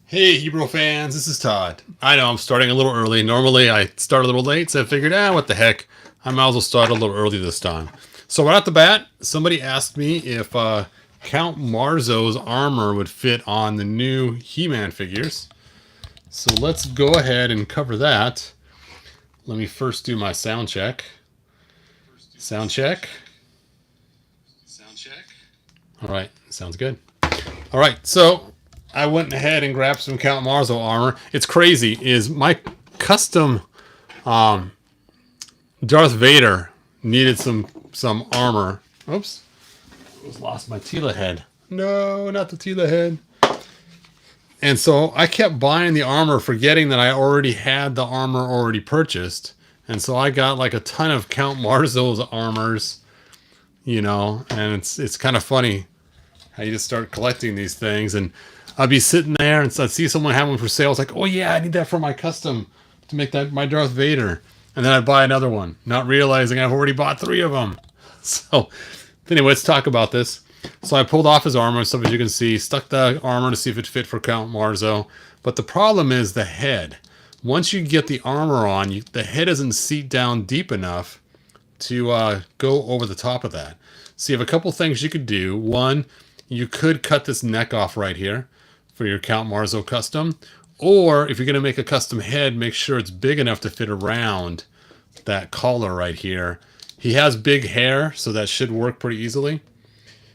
Hey, Hebrew fans, this is Todd. I know I'm starting a little early. Normally I start a little late, so I figured, what the heck. I might as well start a little early this time. So right off the bat, somebody asked me if Count Marzo's armor would fit on the new He-Man figures. So let's go ahead and cover that. Let me first do my sound check. Sound check. All right, sounds good. All right, so I went ahead and grabbed some Count Marzo armor. It's crazy, is my custom Darth Vader needed some armor. Oops, I just lost my Tila head. No, not the Tila head. And so I kept buying the armor, forgetting that I already had the armor already purchased. And so I got like a ton of Count Marzo's armors, and it's kind of funny how you just start collecting these things. And I'd be sitting there and I'd see someone have one for sale. It's like, oh yeah, I need that for my custom to make that my Darth Vader. And then I'd buy another one, not realizing I've already bought 3 of them. So anyway, let's talk about this. So I pulled off his armor, so as you can see, stuck the armor to see if it fit for Count Marzo. But the problem is the head. Once you get the armor on, the head doesn't seat down deep enough to go over the top of that. So you have a couple things you could do. One, you could cut this neck off right here for your Count Marzo custom. Or if you're going to make a custom head, make sure it's big enough to fit around that collar right here. He has big hair, so that should work pretty easily.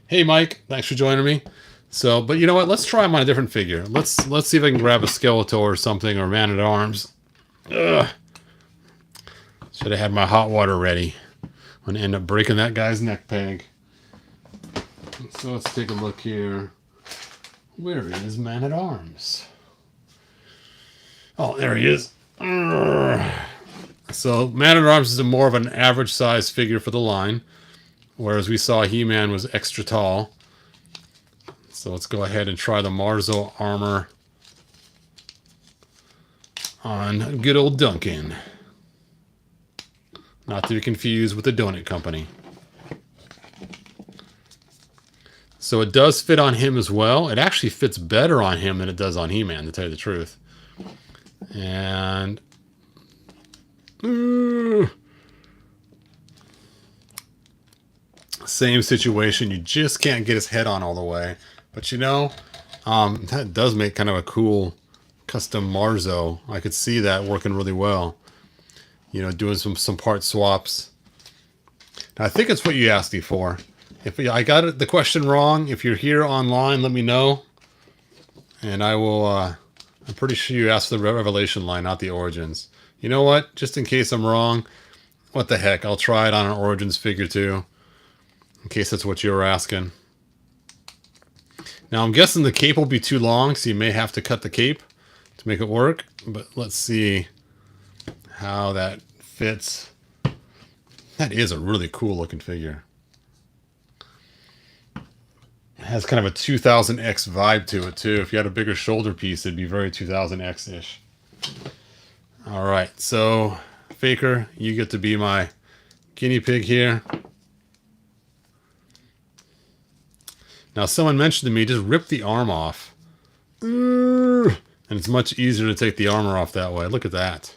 Hey Mike, thanks for joining me. So, but you know what? Let's try him on a different figure. Let's see if I can grab a Skeletor or something, or Man at Arms. Ugh. Should have had my hot water ready. I'm gonna end up breaking that guy's neck peg. So let's take a look here. Where is Man at Arms? Oh, there he is. So Man at Arms is more of an average size figure for the line, whereas we saw He-Man was extra tall. So let's go ahead and try the Marzo armor on good old Duncan. Not to be confused with the Donut Company. So it does fit on him as well. It actually fits better on him than it does on He-Man, to tell you the truth. And same situation. You just can't get his head on all the way. But that does make kind of a cool custom Marzo. I could see that working really well. Doing some part swaps. Now, I think it's what you asked me for. If I got the question wrong, if you're here online, let me know. And I will, I'm pretty sure you asked for the Revelation line, not the Origins. You know what? Just in case I'm wrong, what the heck? I'll try it on an Origins figure too. In case that's what you were asking. Now, I'm guessing the cape will be too long, so you may have to cut the cape to make it work. But let's see how that fits. That is a really cool looking figure. It has kind of a 2000X vibe to it too. If you had a bigger shoulder piece, it'd be very 2000X-ish. All right, so Faker, you get to be my guinea pig here. Now, someone mentioned to me, just rip the arm off. And it's much easier to take the armor off that way. Look at that.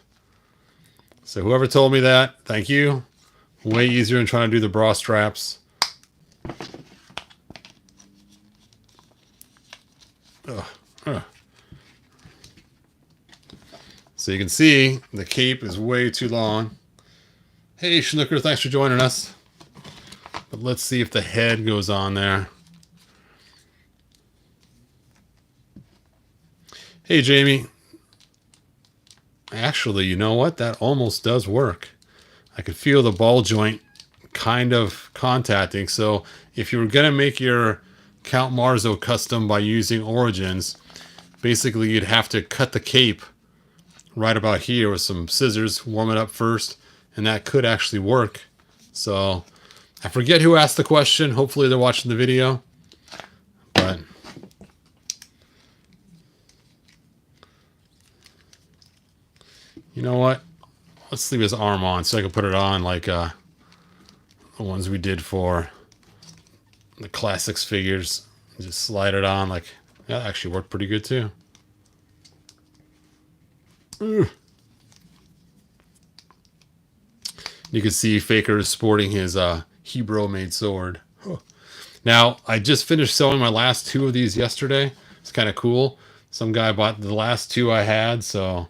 So whoever told me that, thank you. Way easier than trying to do the bra straps. So you can see the cape is way too long. Hey Schnooker, thanks for joining us. But let's see if the head goes on there. Hey Jamie. Actually, you know what? That almost does work. I could feel the ball joint kind of contacting. So if you were going to make your Count Marzo custom by using Origins, basically you'd have to cut the cape right about here with some scissors, warm it up first, and that could actually work. So I forget who asked the question. Hopefully they're watching the video. But you know what? Let's leave his arm on so I can put it on like the ones we did for the classics figures. Just slide it on like that. Actually worked pretty good too. Ugh. You can see Faker is sporting his Hebrew-made sword. Huh. Now, I just finished selling my last 2 of these yesterday. It's kind of cool. Some guy bought the last 2 I had, so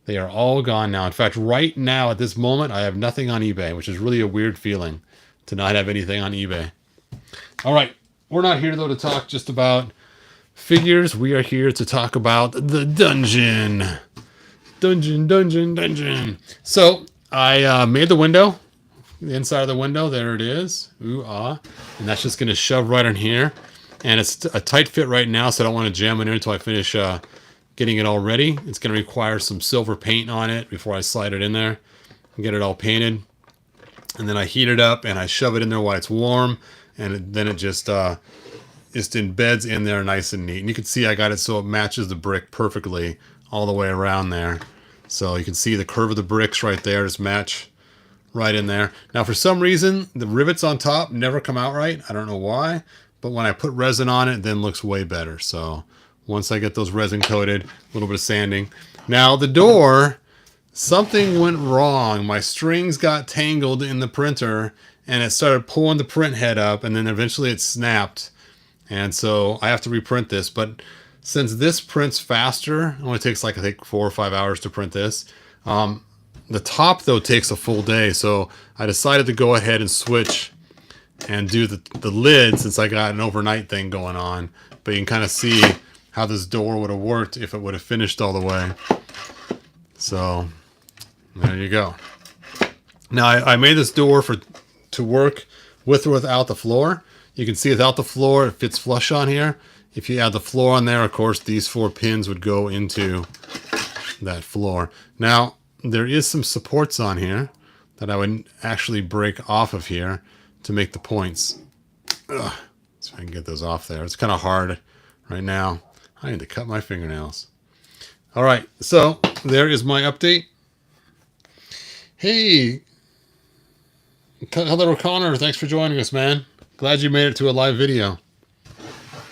they are all gone now. In fact, right now, at this moment, I have nothing on eBay, which is really a weird feeling to not have anything on eBay. All right. We're not here, though, to talk just about figures. We are here to talk about the dungeon. Dungeon. So, I made the window. The inside of the window, there it is. Ooh, ah. And that's just going to shove right in here. And it's a tight fit right now, so I don't want to jam it in until I finish getting it all ready. It's going to require some silver paint on it before I slide it in there and get it all painted. And then I heat it up and I shove it in there while it's warm. And then it just embeds in there nice and neat. And you can see I got it so it matches the brick perfectly all the way around there. So you can see the curve of the bricks right there just match right in there. Now, for some reason, the rivets on top never come out right. I don't know why, but when I put resin on it, it then looks way better. So once I get those resin coated, a little bit of sanding. Now, the door, something went wrong. My strings got tangled in the printer, and it started pulling the print head up, and then eventually it snapped. And so I have to reprint this. But since this prints faster, it only takes like, I think, 4 or 5 hours to print this. The top, though, takes a full day, so I decided to go ahead and switch and do the lid since I got an overnight thing going on. But you can kind of see how this door would have worked if it would have finished all the way. So there you go. Now, I made this door to work with or without the floor. You can see without the floor, it fits flush on here. If you add the floor on there, of course, these 4 pins would go into that floor. Now, there is some supports on here that I would actually break off of here to make the points. Ugh, so I can get those off there. It's kind of hard right now. I need to cut my fingernails. All right, so there is my update. Hey, Heather O'Connor, thanks for joining us, man. Glad you made it to a live video.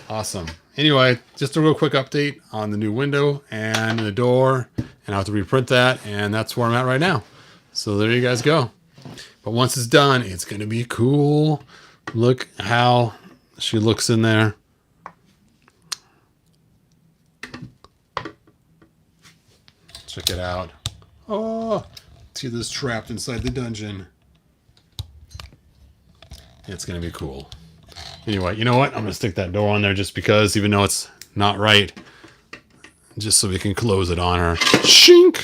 Awesome. Anyway, just a real quick update on the new window and the door, and I have to reprint that, and that's where I'm at right now. So there you guys go. But once it's done, it's going to be cool. Look how she looks in there. Check it out. Oh, see this trapped inside the dungeon. It's going to be cool. Anyway, you know what? I'm going to stick that door on there just because, even though it's not right, just so we can close it on her. Shink!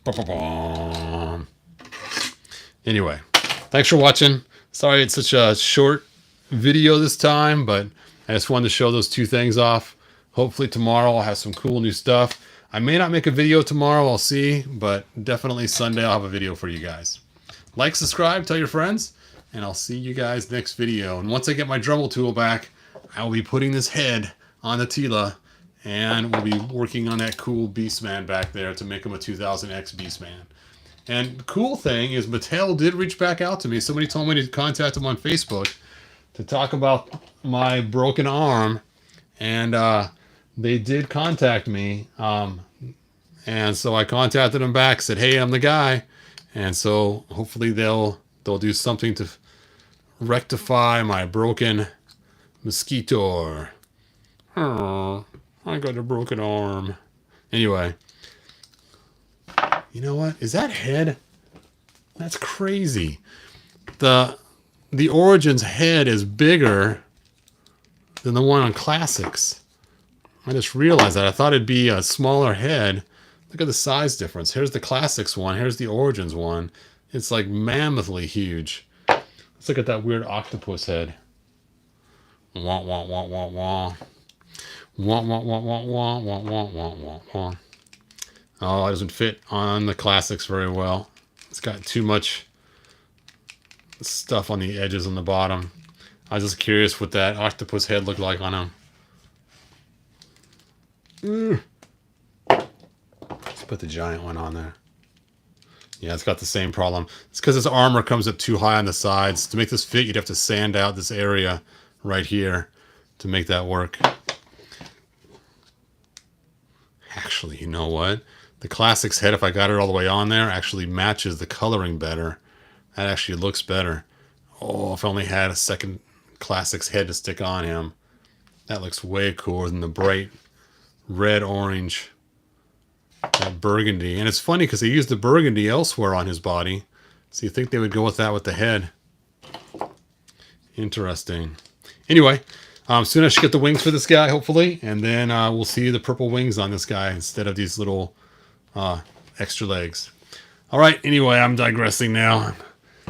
Ba-ba-bum. Anyway, thanks for watching. Sorry it's such a short video this time, but I just wanted to show those 2 things off. Hopefully tomorrow I'll have some cool new stuff. I may not make a video tomorrow, I'll see, but definitely Sunday I'll have a video for you guys. Like, subscribe, tell your friends, and I'll see you guys next video. And once I get my Dremel tool back, I will be putting this head on the Tila, and we'll be working on that cool Beastman back there to make him a 2000X Beastman. And the cool thing is Mattel did reach back out to me. Somebody told me to contact them on Facebook to talk about my broken arm, and they did contact me. And so I contacted them back, said, hey, I'm the guy. And so hopefully they'll do something to rectify my broken mosquito. Oh, I got a broken arm. Anyway, you know what? Is that head? That's crazy. The Origins head is bigger than the one on Classics. I just realized that. I thought it'd be a smaller head. Look at the size difference. Here's the Classics one. Here's the Origins one. It's like mammothly huge. Let's look at that weird octopus head. Wah, wah, wah, wah, wah. Wah, wah, wah, wah, wah, wah, wah, wah, wah, wah. Oh, it doesn't fit on the Classics very well. It's got too much stuff on the edges on the bottom. I was just curious what that octopus head looked like on him. Let's put the giant one on there. Yeah, it's got the same problem. It's because its armor comes up too high on the sides. To make this fit, you'd have to sand out this area right here to make that work. Actually, actually, you know what? The Classics head, if I got it all the way on there, actually matches the coloring better. That actually looks better. Oh, if I only had a second Classics head to stick on him. That looks way cooler than the bright red, orange, that burgundy. And it's funny because they used the burgundy elsewhere on his body. So you think they would go with that with the head. Interesting. Anyway, soon I should get the wings for this guy, hopefully. And then we'll see the purple wings on this guy instead of these little extra legs. All right, anyway, I'm digressing now.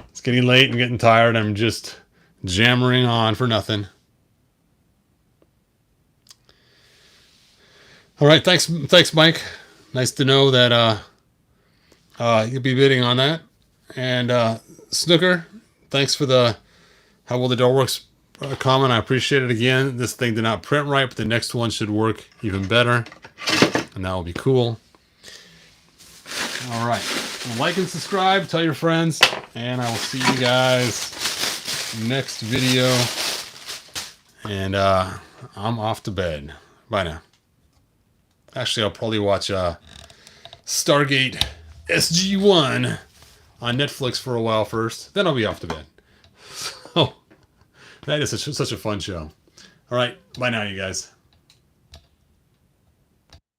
It's getting late and getting tired. I'm just jammering on for nothing. All right, thanks, Mike. Nice to know that you'll be bidding on that. And Snooker, thanks for the How Well the Door Works comment. I appreciate it again. This thing did not print right, but the next one should work even better, and that will be cool. All right, like and subscribe, tell your friends, and I will see you guys next video. And I'm off to bed. Bye now. Actually, I'll probably watch Stargate SG-1 on Netflix for a while first. Then I'll be off to bed. So, that is such a fun show. All right. Bye now, you guys.